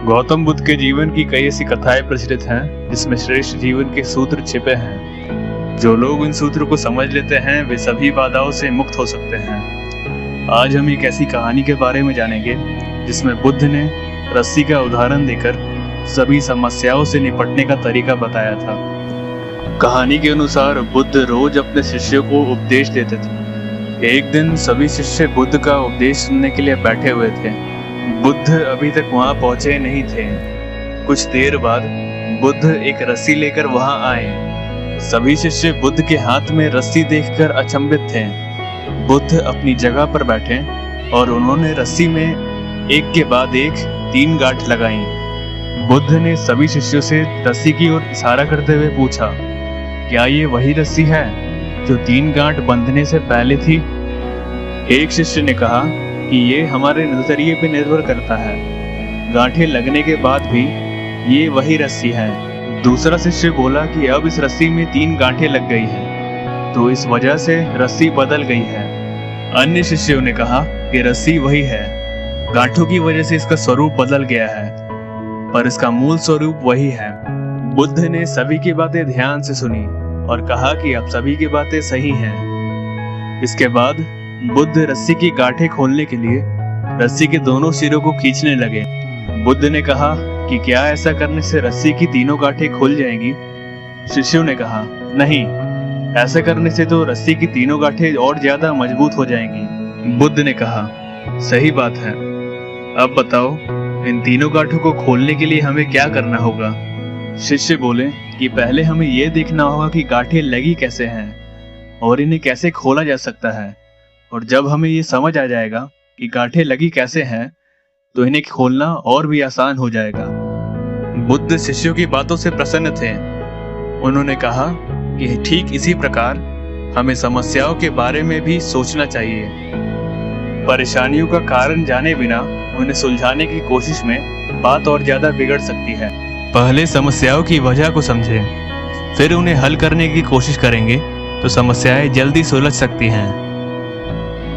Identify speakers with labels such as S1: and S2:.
S1: गौतम बुद्ध के जीवन की कई ऐसी कथाएं प्रचलित हैं जिसमें श्रेष्ठ जीवन के सूत्र छिपे हैं। जो लोग इन सूत्रों को समझ लेते हैं वे सभी बाधाओं से मुक्त हो सकते हैं। आज हम एक ऐसी कहानी के बारे में जानेंगे जिसमें बुद्ध ने रस्सी का उदाहरण देकर सभी समस्याओं से निपटने का तरीका बताया था। कहानी के अनुसार बुद्ध रोज अपने शिष्यों को उपदेश देते थे। एक दिन सभी शिष्य बुद्ध का उपदेश सुनने के लिए बैठे हुए थे। बुद्ध अभी तक वहां पहुंचे नहीं थे। कुछ देर बाद बुद्ध एक रस्सी लेकर वहां आए। सभी शिष्य बुद्ध के हाथ में रस्सी देखकर अचंभित थे। बुद्ध अपनी जगह पर बैठे और उन्होंने रस्सी में एक के बाद एक 3 गांठ लगाई। बुद्ध ने सभी शिष्यों से रस्सी की ओर इशारा करते हुए पूछा, क्या ये वही रस्सी है जो 3 गांठ बंधने से पहले थी? एक शिष्य ने कहा कि ये हमारे नजरिए पे निर्भर करता है, गांठें लगने के बाद भी ये वही रस्सी है। दूसरा शिष्य बोला कि अब इस रस्सी में 3 गांठें लग गई हैं, तो इस वजह से रस्सी बदल गई है। अन्य शिष्यों ने कहा कि रस्सी वही है, गांठों की वजह से इसका स्वरूप बदल गया है, पर इसका मूल स्वरूप वही है। बुद्ध ने सभी की बातें ध्यान से सुनी और कहा कि अब सभी की बातें सही हैं। इसके बाद बुद्ध रस्सी की गांठें खोलने के लिए रस्सी के दोनों सिरों को खींचने लगे। बुद्ध ने कहा कि क्या ऐसा करने से रस्सी की तीनों गांठें खुल जाएंगी? शिष्यों ने कहा, नहीं, ऐसा करने से तो रस्सी की तीनों गांठें और ज्यादा मजबूत हो जाएंगी। बुद्ध ने कहा, सही बात है, अब बताओ इन तीनों गांठों को खोलने के लिए हमें क्या करना होगा? शिष्य बोले कि पहले हमें यह देखना होगा कि गांठें लगी कैसे हैं और इन्हें कैसे खोला जा सकता है, और जब हमें ये समझ आ जाएगा कि गांठें लगी कैसे हैं तो इन्हें खोलना और भी आसान हो जाएगा। बुद्ध शिष्यों की बातों से प्रसन्न थे। उन्होंने कहा कि ठीक इसी प्रकार हमें समस्याओं के बारे में भी सोचना चाहिए। परेशानियों का कारण जाने बिना उन्हें सुलझाने की कोशिश में बात और ज्यादा बिगड़ सकती है। पहले समस्याओं की वजह को समझें, फिर उन्हें हल करने की कोशिश करेंगे तो समस्याएं जल्दी सुलझ सकती हैं।